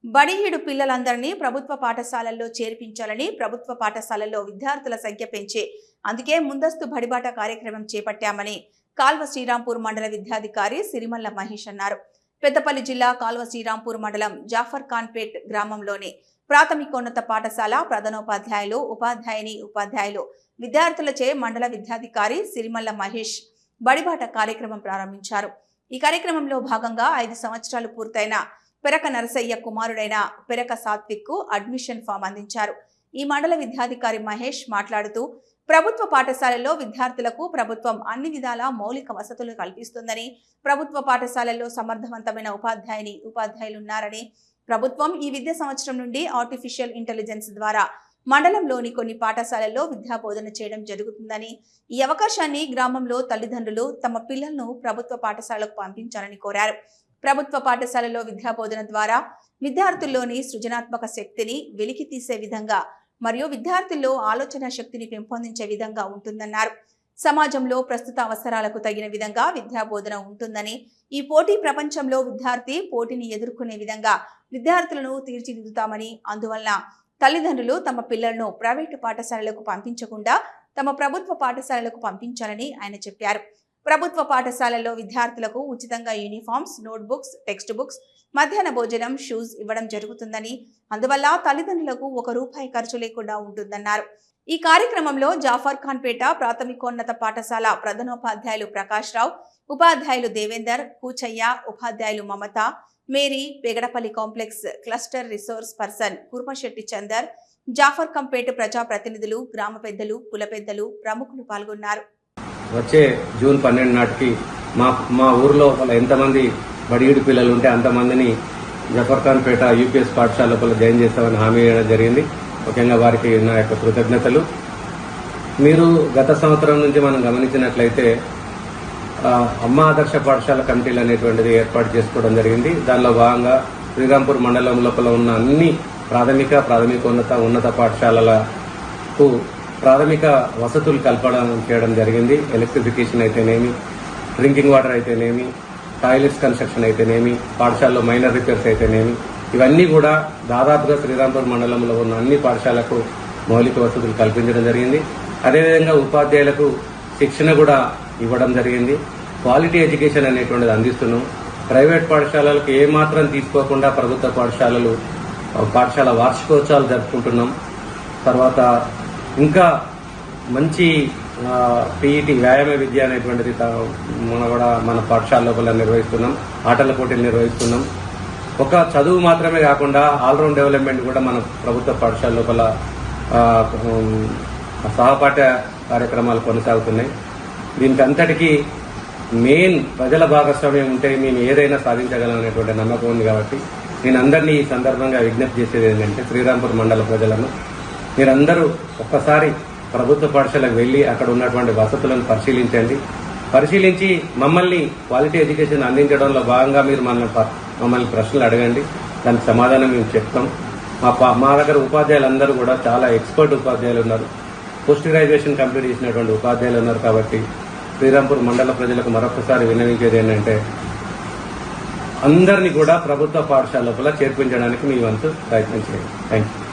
బడిహీడు పిల్లలందరినీ ప్రభుత్వ పాఠశాలల్లో చేర్పించాలని ప్రభుత్వ పాఠశాలల్లో విద్యార్థుల సంఖ్య పెంచి అందుకే ముందస్తు బడిబాట కార్యక్రమం చేపట్టామని కాల్వ శ్రీరాంపూర్ మండల విద్యాధికారి సిరిమల్ల మహేష్ అన్నారు. పెద్దపల్లి జిల్లా కాల్వ శ్రీరాంపూర్ మండలం జాఫర్ ఖాన్పేట్ గ్రామంలోని ప్రాథమికోన్నత పాఠశాల ప్రధానోపాధ్యాయులు ఉపాధ్యాయులు విద్యార్థులచే మండల విద్యాధికారి సిరిమల్ల మహేష్ బడిబాట కార్యక్రమం ప్రారంభించారు. ఈ కార్యక్రమంలో భాగంగా 5 సంవత్సరాలు పూర్తయిన పెరక నరసయ్య కుమారుడైన పెరక సాత్విక్ కు అడ్మిషన్ ఫామ్ అందించారు. ఈ మండల విద్యాధికారి మహేష్ మాట్లాడుతూ ప్రభుత్వ పాఠశాలల్లో విద్యార్థులకు ప్రభుత్వం అన్ని విధాల మౌలిక వసతులు కల్పిస్తుందని, ప్రభుత్వ పాఠశాలల్లో సమర్థవంతమైన ఉపాధ్యాయులు ఉన్నారని, ప్రభుత్వం ఈ విద్యా సంవత్సరం నుండి ఆర్టిఫిషియల్ ఇంటెలిజెన్స్ ద్వారా మండలంలోని కొన్ని పాఠశాలల్లో విద్యా బోధన చేయడం జరుగుతుందని, ఈ అవకాశాన్ని గ్రామంలో తల్లిదండ్రులు తమ పిల్లలను ప్రభుత్వ పాఠశాలకు పంపించాలని కోరారు. ప్రభుత్వ పాఠశాలలో విద్యా బోధన ద్వారా విద్యార్థుల్లోని సృజనాత్మక శక్తిని వెలికి తీసే విధంగా మరియు విద్యార్థుల్లో ఆలోచన శక్తిని పెంపొందించే విధంగా ఉంటుందన్నారు. సమాజంలో ప్రస్తుత అవసరాలకు తగిన విధంగా విద్యా బోధన ఉంటుందని, ఈ పోటీ ప్రపంచంలో విద్యార్థి పోటీని ఎదుర్కొనే విధంగా విద్యార్థులను తీర్చిదిద్దుతామని, అందువల్ల తల్లిదండ్రులు తమ పిల్లలను ప్రైవేటు పాఠశాలలకు పంపించకుండా తమ ప్రభుత్వ పాఠశాలలకు పంపించాలని ఆయన చెప్పారు. ప్రభుత్వ పాఠశాలల్లో విద్యార్థులకు ఉచితంగా యూనిఫామ్స్, నోట్బుక్స్, టెక్స్ట్ బుక్స్, మధ్యాహ్న భోజనం, షూస్ ఇవ్వడం జరుగుతుందని, అందువల్ల తల్లిదండ్రులకు ₹1 ఖర్చు లేకుండా ఉంటుందన్నారు. ఈ కార్యక్రమంలో జాఫర్ ఖాన్పేట ప్రాథమికోన్నత పాఠశాల ప్రధానోపాధ్యాయులు ప్రకాష్ రావు, ఉపాధ్యాయులు దేవేందర్, కూచయ్య, ఉపాధ్యాయులు Mamata, Mary, Pegadapalli complex cluster resource person Kurmashetti Chander, Jafar Khanpeta ప్రజా ప్రతినిధులు, గ్రామ పెద్దలు, కుల పెద్దలు, ప్రముఖులు పాల్గొన్నారు. వచ్చే జూన్ 12 నాటికి మా ఊర్లో ఎంతమంది బడియుడి పిల్లలు ఉంటే అంతమందిని జఫర్ ఖాన్పేట యూపీఎస్ పాఠశాల లోపల జాయిన్ చేస్తామని హామీ ఇవ్వడం జరిగింది. ముఖ్యంగా వారికి నా యొక్క కృతజ్ఞతలు. మీరు గత సంవత్సరం నుంచి మనం గమనించినట్లయితే అమ్మ ఆదర్శ పాఠశాల కమిటీలు అనేటువంటిది ఏర్పాటు చేసుకోవడం జరిగింది. దానిలో భాగంగా శ్రీరాంపూర్ మండలం లోపల ఉన్న అన్ని ప్రాథమికోన్నత పాఠశాలలకు ప్రాథమిక వసతులు కల్పడం చేయడం జరిగింది. ఎలక్ట్రిఫికేషన్ అయితేనేమి, డ్రింకింగ్ వాటర్ అయితేనేమి, టాయిలెట్స్ కన్స్ట్రక్షన్ అయితేనేమి, పాఠశాలలో మైనర్ రిపేర్స్ అయితేనేమి, ఇవన్నీ కూడా దాదాపుగా శ్రీరాంపూర్ మండలంలో ఉన్న అన్ని పాఠశాలకు మౌలిక వసతులు కల్పించడం జరిగింది. అదేవిధంగా ఉపాధ్యాయులకు శిక్షణ కూడా ఇవ్వడం జరిగింది. క్వాలిటీ ఎడ్యుకేషన్ అనేటువంటిది అందిస్తున్నాం. ప్రైవేట్ పాఠశాలలకు ఏమాత్రం తీసుకోకుండా ప్రభుత్వ పాఠశాల వార్షికోత్సవాలు జరుపుకుంటున్నాం. తర్వాత ఇంకా మంచి పీఈటీ వ్యాయామ విద్య అనేటువంటిది మన పాఠశాల లోపల నిర్వహిస్తున్నాం. ఆటల పోటీలు నిర్వహిస్తున్నాం. ఒక చదువు మాత్రమే కాకుండా ఆల్రౌండ్ డెవలప్మెంట్ కూడా మన ప్రభుత్వ పాఠశాల లోపల సహపాఠ్య కార్యక్రమాలు కొనసాగుతున్నాయి. దీనికి అంతటికీ మెయిన్ ప్రజల భాగస్వామ్యం ఉంటే మేము ఏదైనా సాధించగలం అనేటువంటి నమ్మకం ఉంది. కాబట్టి నేను అందరినీ ఈ సందర్భంగా విజ్ఞప్తి చేసేది ఏంటంటే, శ్రీరాంపూర్ మండల ప్రజలను మీరందరూ ఒక్కసారి ప్రభుత్వ పాఠశాలకు వెళ్లి అక్కడ ఉన్నటువంటి వసతులను పరిశీలించి మమ్మల్ని క్వాలిటీ ఎడ్యుకేషన్ అందించడంలో భాగంగా మీరు మమ్మల్ని ప్రశ్నలు అడగండి. దానికి సమాధానం మేము చెప్తాం. మా దగ్గర ఉపాధ్యాయులందరూ కూడా చాలా ఎక్స్పర్ట్ ఉపాధ్యాయులు ఉన్నారు. పోస్ట్ గ్రాడ్యుయేషన్ కంప్లీట్ చేసినటువంటి ఉపాధ్యాయులు ఉన్నారు. కాబట్టి శ్రీరాంపూర్ మండల ప్రజలకు మరొకసారి విన్నవించేది ఏంటంటే, అందరినీ కూడా ప్రభుత్వ పాఠశాల లోపల చేర్పించడానికి మీ వంతు ప్రయత్నం చేయండి. Thank you.